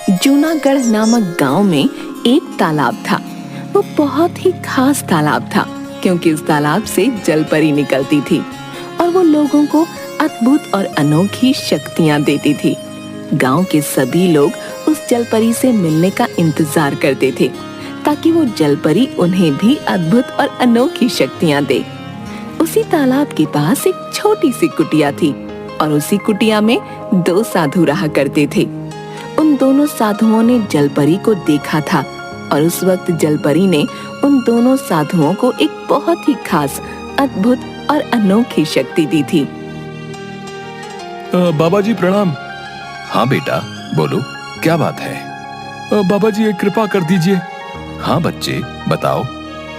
जूनागढ़ नामक गांव में एक तालाब था। वो बहुत ही खास तालाब था क्योंकि उस तालाब से जलपरी निकलती थी और वो लोगों को अद्भुत और अनोखी शक्तियां देती थी। गांव के सभी लोग उस जलपरी से मिलने का इंतजार करते थे ताकि वो जलपरी उन्हें भी अद्भुत और अनोखी शक्तियां दे। उसी तालाब के पास एक छोटी सी कुटिया थी और उसी कुटिया में दो साधु रहा करते थे। उन दोनों साधुओं ने जलपरी को देखा था और उस वक्त जलपरी ने उन दोनों साधुओं को एक बहुत ही खास, अद्भुत और अनोखी शक्ति दी थी। बाबा जी प्रणाम। हाँ बेटा, बोलो क्या बात है? बाबा जी एक कृपा कर दीजिए। हाँ बच्चे, बताओ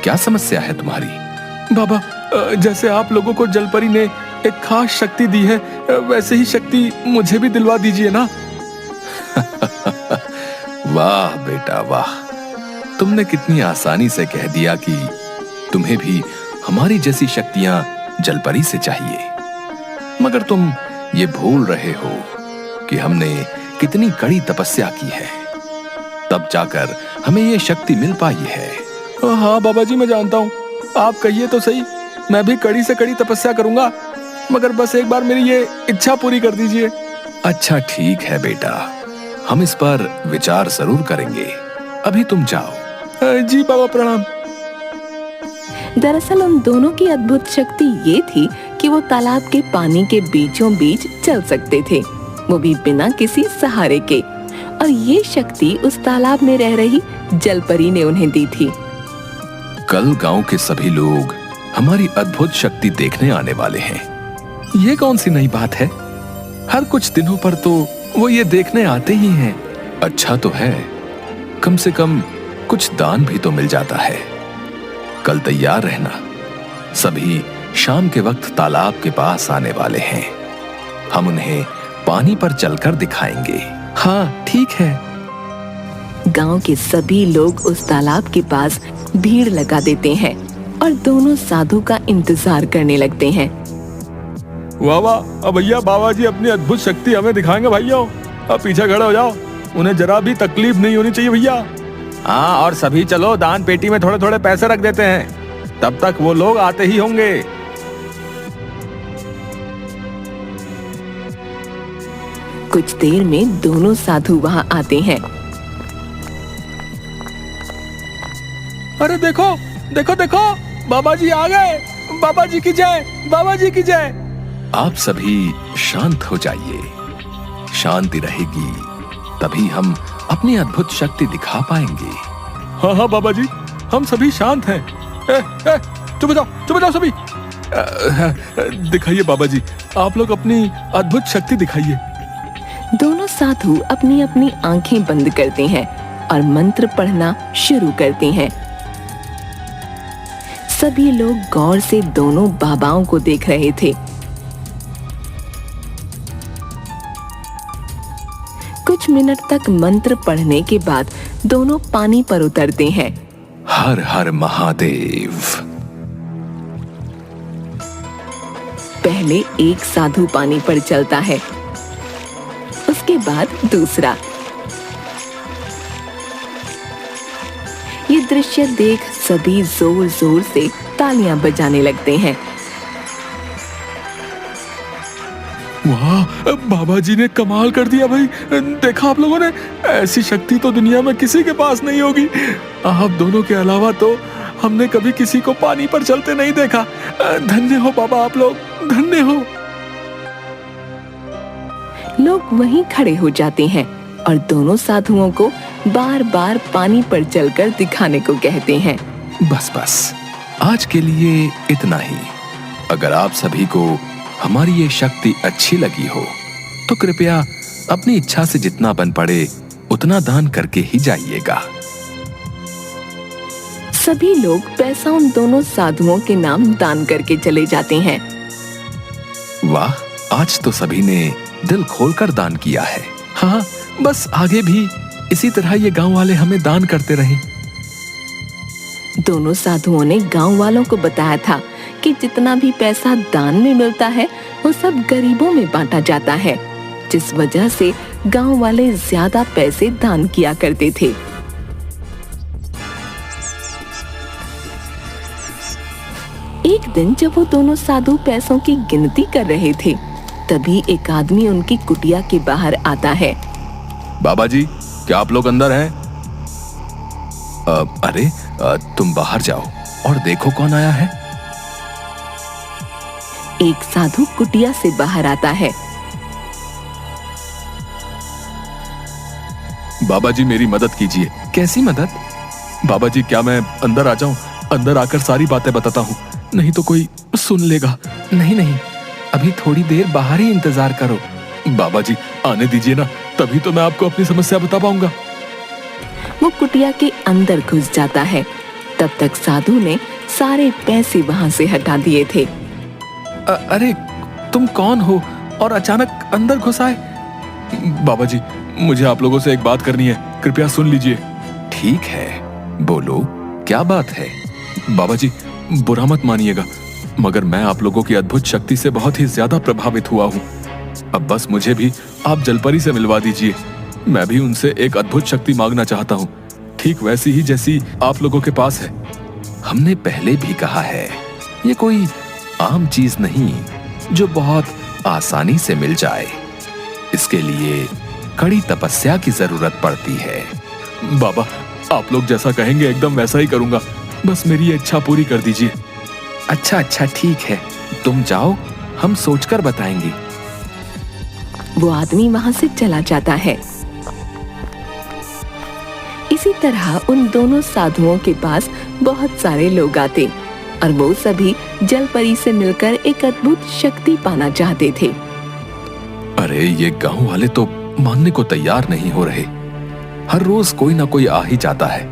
क्या समस्या है तुम्हारी? बाबा, जैसे आप लोगों को जलपरी ने एक खास शक्ति दी है, वैसे ही शक्ति मुझे भी दिलवा दीजिए ना। वाह बेटा वाह, तुमने कितनी आसानी से कह दिया कि तुम्हें भी हमारी जैसी शक्तियां जलपरी से चाहिए। मगर तुम ये भूल रहे हो कि हमने कितनी कड़ी तपस्या की है, तब जाकर हमें ये शक्ति मिल पाई है। हाँ बाबा जी, मैं जानता हूँ, आप कहिए तो सही, मैं भी कड़ी से कड़ी तपस्या करूंगा, मगर बस एक बार मेरी ये इच्छा पूरी कर दीजिए। अच्छा ठीक है बेटा, हम इस पर विचार जरूर करेंगे। अभी तुम जाओ। जी बाबा प्रणाम। दरअसल उन दोनों की अद्भुत शक्ति ये थी कि वो तालाब के पानी के बीचों बीच चल सकते थे, वो भी बिना किसी सहारे के। और ये शक्ति उस तालाब में रह रही जलपरी ने उन्हें दी थी। कल गांव के सभी लोग हमारी अद्भुत शक्ति देखने आने वाले हैं। ये कौन सी नई बात है? हर कुछ दिनों पर तो वो ये देखने आते ही हैं। अच्छा तो है, कम से कम कुछ दान भी तो मिल जाता है। कल तैयार रहना, सभी शाम के वक्त तालाब के पास आने वाले हैं। हम उन्हें पानी पर चलकर दिखाएंगे। हाँ ठीक है। गांव के सभी लोग उस तालाब के पास भीड़ लगा देते हैं और दोनों साधु का इंतजार करने लगते हैं। वाह वाह, अब भैया बाबा जी अपनी अद्भुत शक्ति हमें दिखाएंगे भैया। अब पीछे खड़े हो जाओ, उन्हें जरा भी तकलीफ नहीं होनी चाहिए भैया। हाँ, और सभी चलो दान पेटी में थोड़े थोड़े पैसे रख देते हैं, तब तक वो लोग आते ही होंगे। कुछ देर में दोनों साधु वहां आते हैं। अरे देखो देखो देखो, बाबा जी आ गए। बाबा जी की जय, बाबा जी की जय। आप सभी शांत हो जाइए। शांति रहेगी तभी हम अपनी अद्भुत शक्ति दिखा पाएंगे। हाँ हाँ बाबा जी, हम सभी शांत हैं। चुप जाओ सभी। दिखाइए बाबा जी, आप लोग अपनी अद्भुत शक्ति दिखाइए। दोनों साधु अपनी अपनी आंखें बंद करते हैं और मंत्र पढ़ना शुरू करते हैं। सभी लोग गौर से दोनों बाबाओं को देख रहे थे। कुछ मिनट तक मंत्र पढ़ने के बाद दोनों पानी पर उतरते हैं। हर हर महादेव। पहले एक साधु पानी पर चलता है, उसके बाद दूसरा। ये दृश्य देख सभी जोर जोर से तालियां बजाने लगते हैं। वाह, बाबा जी ने कमाल कर दिया भाई। देखा आप लोगों ने, ऐसी शक्ति तो दुनिया में किसी के पास नहीं होगी। आप दोनों के अलावा तो हमने कभी किसी को पानी पर चलते नहीं देखा। धन्य हो बाबा, आप लोग धन्य हो। लोग वहीं खड़े हो जाते हैं और दोनों साधुओं को बार बार पानी पर चलकर दिखाने को कहते हैं। बस बस, आज के लिए इतना ही। अगर आप सभी को हमारी ये शक्ति अच्छी लगी हो तो कृपया अपनी इच्छा से जितना बन पड़े उतना दान करके ही जाइएगा। सभी लोग पैसा उन दोनों साधुओं के नाम दान करके चले जाते हैं। वाह, आज तो सभी ने दिल खोलकर दान किया है। हाँ, बस आगे भी इसी तरह ये गांव वाले हमें दान करते रहें। दोनों साधुओं ने गांव वालों को बताया था कि जितना भी पैसा दान में मिलता है वो सब गरीबों में बांटा जाता है। जिस वजह से गांव वाले ज्यादा पैसे दान किया करते थे। एक दिन जब वो दोनों साधु पैसों की गिनती कर रहे थे, तभी एक आदमी उनकी कुटिया के बाहर आता है। बाबा जी, क्या आप लोग अंदर हैं? अरे तुम बाहर जाओ और देखो कौन आया है। एक साधु कुटिया से बाहर आता है। बाबा जी, मेरी मदद कीजिए। कैसी मदद? बाबा जी, क्या मैं अंदर आ जाऊं? अंदर आकर सारी बातें बताता हूँ, नहीं तो कोई सुन लेगा। नहीं नहीं, अभी थोड़ी देर बाहर ही इंतजार करो। बाबा जी, आने दीजिए ना, तभी तो मैं आपको अपनी समस्या बता पाऊंगा। वो कुटिया के अंदर घुस जाता है। तब तक साधु ने सारे पैसे वहां से हटा दिए थे। अरे तुम कौन हो और अचानक अंदर घुस आए? बाबा जी, मुझे आप लोगों से एक बात करनी है, कृपया सुन लीजिए। ठीक है, बोलो, क्या बात है? बाबा जी, बुरा मत मानिएगा, मगर मैं आप लोगों की अद्भुत शक्ति से बहुत ही ज्यादा प्रभावित हुआ हूँ। अब बस मुझे भी आप जलपरी से मिलवा दीजिए। मैं भी उनसे एक अद्भुत शक्ति मांगना चाहता हूँ, ठीक वैसी ही जैसी आप लोगों के पास है। हमने पहले भी कहा है, ये कोई आम चीज नहीं जो बहुत आसानी से मिल जाए। इसके लिए कड़ी तपस्या की जरूरत पड़ती है। बाबा, आप लोग जैसा कहेंगे एकदम वैसा ही करूंगा, बस मेरी ये इच्छा पूरी कर दीजिए। अच्छा अच्छा, ठीक है, तुम जाओ, हम सोचकर बताएंगे। वो आदमी वहां से चला जाता है। इसी तरह उन दोनों साधुओं के पास बहुत सारे लोग आते और वो सभी जलपरी से मिलकर एक अद्भुत शक्ति पाना चाहते थे। अरे ये गांव वाले तो मानने को तैयार नहीं हो रहे। हर रोज कोई ना कोई आ ही जाता है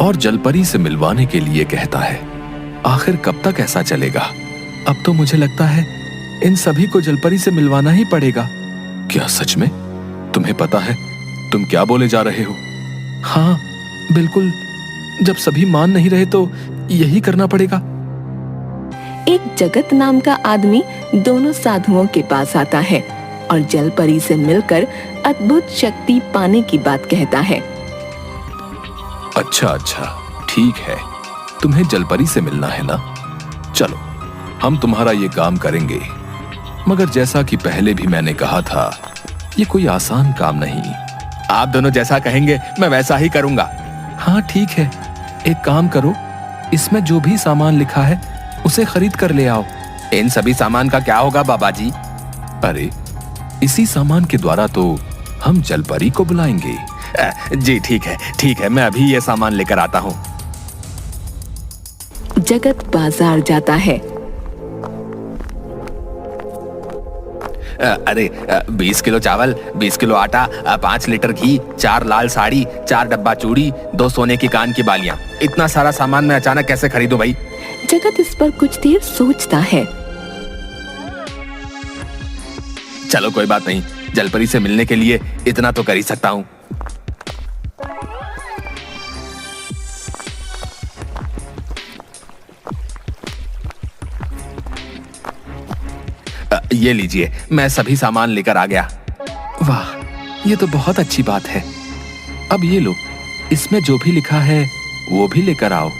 और जलपरी से मिलवाने के लिए कहता है। आखिर कब तक ऐसा चलेगा? अब तो मुझे लगता है इन सभी को जलपरी से मिलवाना ही पड़ेगा। क्या सच में? तुम्हें पता है तुम क्या बोले जा रहे हो? हाँ बिल्कुल, जब सभी मान नहीं रहे तो यही करना पड़ेगा। एक जगत नाम का आदमी दोनों साधुओं के पास आता है और जलपरी से मिलकर अद्भुत शक्ति पाने की बात कहता है। अच्छा अच्छा, ठीक है, तुम्हें जलपरी से मिलना है ना? चलो, हम तुम्हारा ये काम करेंगे, मगर जैसा कि पहले भी मैंने कहा था, ये कोई आसान काम नहीं। आप दोनों जैसा कहेंगे मैं वैसा ही करूंगा। हाँ ठीक है, एक काम करो, इसमें जो भी सामान लिखा है उसे खरीद कर ले आओ। इन सभी सामान का क्या होगा बाबा जी? अरे इसी सामान के द्वारा तो हम जलपरी को बुलाएंगे। जी ठीक है, मैं अभी ये सामान लेकर आता हूँ। जगत बाजार जाता है। अरे 20 किलो चावल, 20 किलो आटा, 5 लीटर घी, 4 लाल साड़ी, 4 डब्बा चूड़ी, 2 सोने की कान की बालियां। इतना सारा सामान मैं अचानक कैसे खरीदूं भाई? जगत इस पर कुछ देर सोचता है। चलो कोई बात नहीं, जलपरी से मिलने के लिए इतना तो कर ही सकता हूँ। ये लीजिए, मैं सभी सामान लेकर आ गया। वाह, ये तो बहुत अच्छी बात है। अब ये लो, इसमें जो भी लिखा है वो भी लेकर आओ।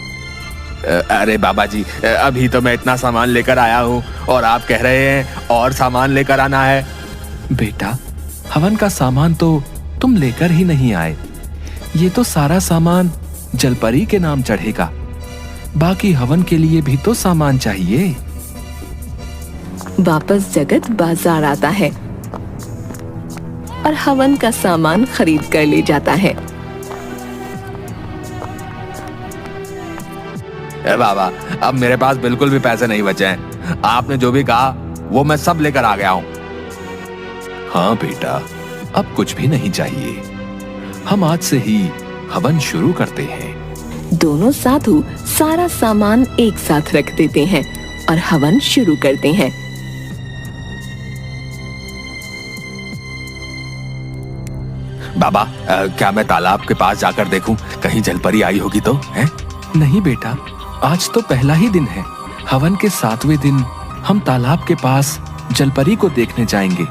अरे बाबा जी, अभी तो मैं इतना सामान लेकर आया हूँ और आप कह रहे हैं और सामान लेकर आना है। बेटा, हवन का सामान तो तुम लेकर ही नहीं आए। ये तो सारा सामान जलपरी के नाम चढ़ेगा, बाकी हवन के लिए भी तो सामान चाहिए। वापस जगत बाजार आता है और हवन का सामान खरीद कर ले जाता है। बाबा, अब मेरे पास बिल्कुल भी पैसे नहीं बचे हैं। आपने जो भी कहा वो मैं सब लेकर आ गया हूँ। हाँ बेटा, अब कुछ भी नहीं चाहिए। हम आज से ही हवन शुरू करते हैं। दोनों साधु सारा सामान एक साथ रख देते हैं और हवन शुरू करते हैं। बाबा, क्या मैं तालाब के पास जाकर देखूं, कहीं जलपरी आई होगी तो? हैं? नहीं बेटा, आज तो पहला ही दिन है। हवन के 7वें दिन हम तालाब के पास जलपरी को देखने जाएंगे।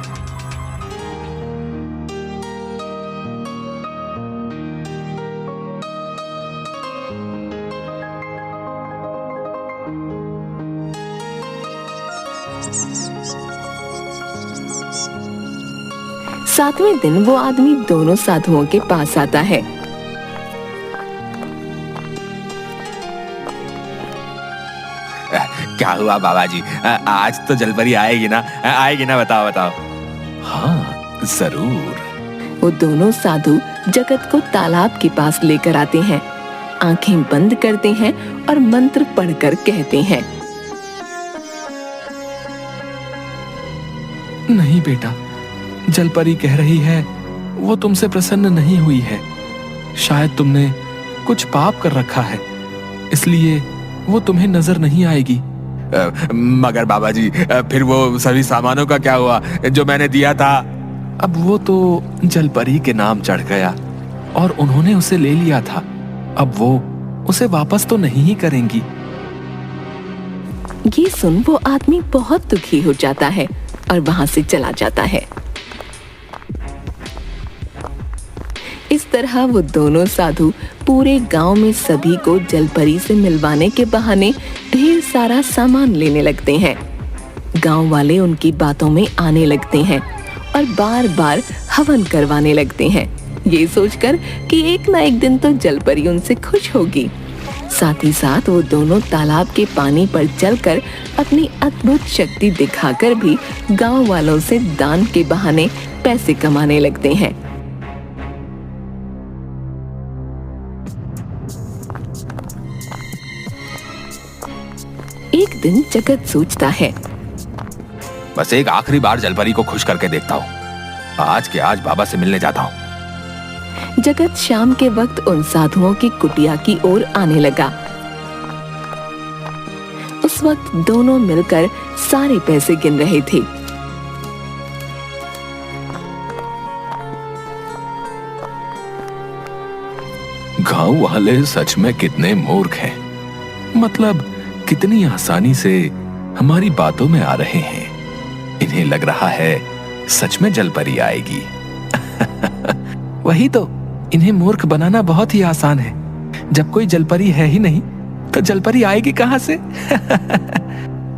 सातवें दिन वो आदमी दोनों साधुओं के पास आता है। क्या हुआ बाबा जी, आज तो जलपरी आएगी ना? आएगी ना? बताओ बताओ। हाँ जरूर। वो दोनों साधु जगत को तालाब के पास लेकर आते हैं, आंखें बंद करते हैं और मंत्र पढ़कर कहते हैं, नहीं बेटा, जलपरी कह रही है वो तुमसे प्रसन्न नहीं हुई है। शायद तुमने कुछ पाप कर रखा है, इसलिए वो तुम्हें नजर नहीं आएगी। मगर बाबा जी, फिर वो सभी सामानों का क्या हुआ जो मैंने दिया था? अब वो तो जलपरी के नाम चढ़ गया और उन्होंने उसे ले लिया था। अब वो उसे वापस तो नहीं ही करेंगी। ये सुन वो आदमी बहुत दुखी हो जाता है और वहां से चला जाता है। इस तरह वो दोनों साधु पूरे गांव में सभी को जलपरी से मिलवाने के बहाने ढेर सारा सामान लेने लगते हैं। गांव वाले उनकी बातों में आने लगते हैं और बार बार हवन करवाने लगते हैं, ये सोचकर कि एक ना एक दिन तो जलपरी उनसे खुश होगी। साथ ही साथ वो दोनों तालाब के पानी पर चलकर अपनी अद्भुत शक्ति दिखाकर भी गांव वालों से दान के बहाने पैसे कमाने लगते हैं। एक दिन जगत सोचता है, बस एक आखिरी बार जलपरी को खुश करके देखता हूँ। आज के आज बाबा से मिलने जाता हूँ। जगत शाम के वक्त उन साधुओं की कुटिया की ओर आने लगा। उस वक्त दोनों मिलकर सारे पैसे गिन रहे थे। गांव वाले सच में कितने मूर्ख हैं। मतलब कितनी आसानी से हमारी बातों में आ रहे हैं। इन्हें लग रहा है सच में जलपरी आएगी। वही तो, इन्हें मूर्ख बनाना बहुत ही आसान है। जब कोई जलपरी है ही नहीं तो जलपरी आएगी कहां से?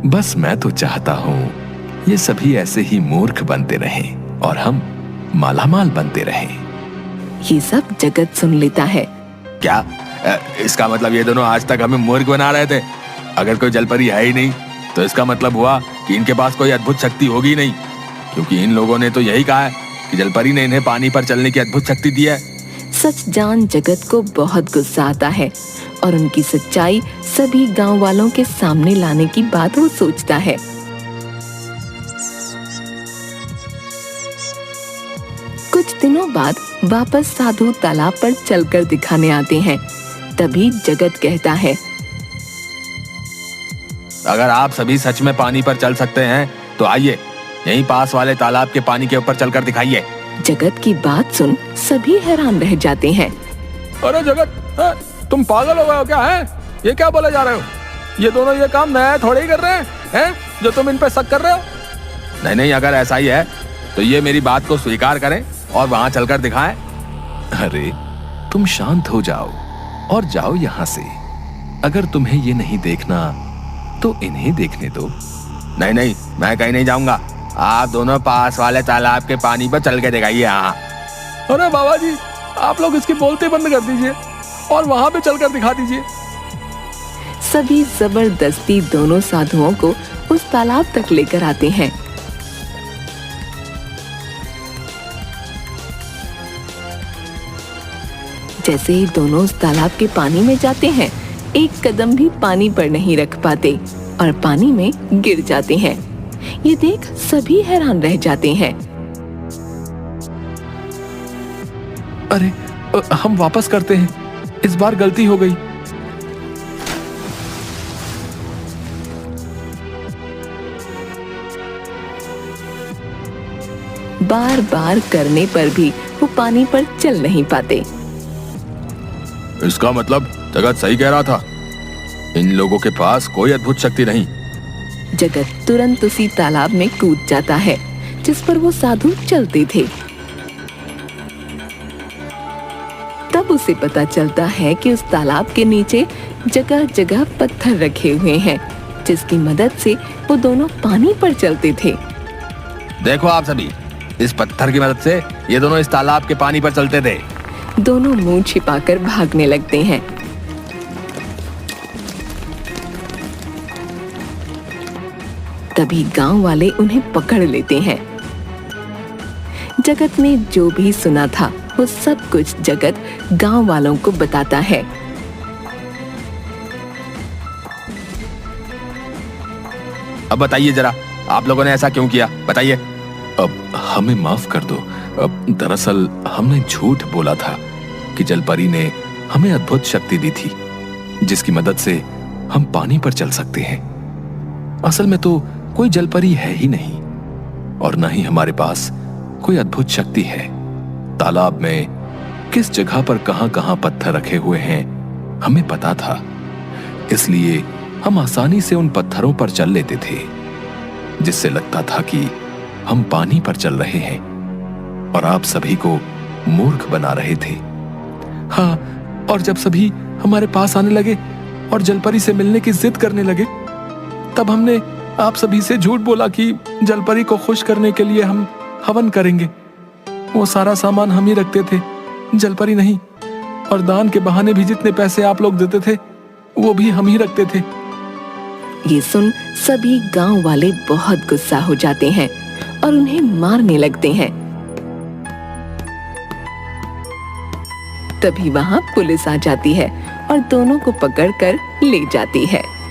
बस मैं तो चाहता हूं ये सभी ऐसे ही मूर्ख बनते रहें और हम मालामाल बनते रहें। ये सब जगत सुन लेता है। क्या इसका मतलब ये दोनों आज तक हमें मूर्ख बना रहे थे? अगर कोई जलपरी है ही नहीं तो इसका मतलब हुआ कि इनके पास कोई अद्भुत शक्ति होगी नहीं, क्योंकि इन लोगों ने तो यही कहा है कि जलपरी ने इन्हें पानी पर चलने की अद्भुत शक्ति दी है। सच जान जगत को बहुत गुस्सा आता है और उनकी सच्चाई सभी गांव वालों के सामने लाने की बात वो सोचता है। कुछ दिनों बाद वापस साधु तालाब पर चलकर दिखाने आते हैं। तभी जगत कहता है, अगर आप सभी सच में पानी पर चल सकते हैं तो आइए यहीं पास वाले तालाब के पानी के ऊपर चलकर दिखाइए। जगत की बात सुन सभी हैरान रह जाते हैं। अरे जगत, तुम पागल हो गए हो क्या? है ये क्या बोले जा रहे हो? ये दोनों ये काम नया थोड़े ही कर रहे हैं जो तुम इन पे शक कर रहे हो? नहीं नहीं, अगर ऐसा ही है तो ये मेरी बात को स्वीकार करें और वहां चलकर दिखाएं। अरे तुम शांत हो जाओ और जाओ यहाँ से। अगर तुम्हें ये नहीं देखना तो इन्हें देखने दो। नहीं नहीं, मैं कहीं नहीं जाऊंगा। आप दोनों पास वाले तालाब के पानी पर चल के दिखाइए यहाँ। अरे बाबा जी, आप लोग इसकी बोलते बंद कर दीजिए और वहां पे चलकर दिखा दीजिए। सभी जबरदस्ती दोनों साधुओं को उस तालाब तक लेकर आते हैं। जैसे ही दोनों उस तालाब के पानी में जाते हैं, एक कदम भी पानी पर नहीं रख पाते और पानी में गिर जाते हैं। ये देख सभी हैरान रह जाते हैं। अरे हम वापस करते हैं, इस बार गलती हो गई। बार बार करने पर भी वो पानी पर चल नहीं पाते। इसका मतलब जगत सही कह रहा था, इन लोगों के पास कोई अद्भुत शक्ति नहीं। जगत तुरंत उसी तालाब में कूद जाता है जिस पर वो साधु चलते थे। तब उसे पता चलता है कि उस तालाब के नीचे जगह जगह पत्थर रखे हुए हैं जिसकी मदद से वो दोनों पानी पर चलते थे। देखो आप सभी, इस पत्थर की मदद से ये दोनों इस तालाब के पानी पर चलते थे। दोनों मुंह छिपाकर भागने लगते हैं। तभी गांव वाले उन्हें पकड़ लेते हैं। जगत ने जो भी सुना था वो सब कुछ जगत गांव वालों को बताता है। अब बताइए जरा, आप लोगों ने ऐसा क्यों किया, बताइए। अब हमें माफ कर दो। अब दरअसल हमने झूठ बोला था कि जलपरी ने हमें अद्भुत शक्ति दी थी जिसकी मदद से हम पानी पर चल सकते हैं। असल में तो कोई जलपरी है ही नहीं और न ही हमारे पास कोई अद्भुत शक्ति है। तालाब में किस जगह पर कहां-कहां पत्थर रखे हुए हैं हमें पता था, इसलिए हम आसानी से उन पत्थरों पर चल लेते थे, जिससे लगता था कि हम पानी पर चल रहे हैं और आप सभी को मूर्ख बना रहे थे। हाँ, और जब सभी हमारे पास आने लगे और जलपरी से मिलने की जिद करने लगे, तब हमने आप सभी से झूठ बोला कि जलपरी को खुश करने के लिए हम हवन करेंगे। वो सारा सामान हम ही रखते थे, जलपरी नहीं, और दान के बहाने भी जितने पैसे आप लोग देते थे वो भी हम ही रखते थे। ये सुन सभी गांव वाले बहुत गुस्सा हो जाते हैं और उन्हें मारने लगते हैं। तभी वहां पुलिस आ जाती है और दोनों को पकड़कर ले जाती है।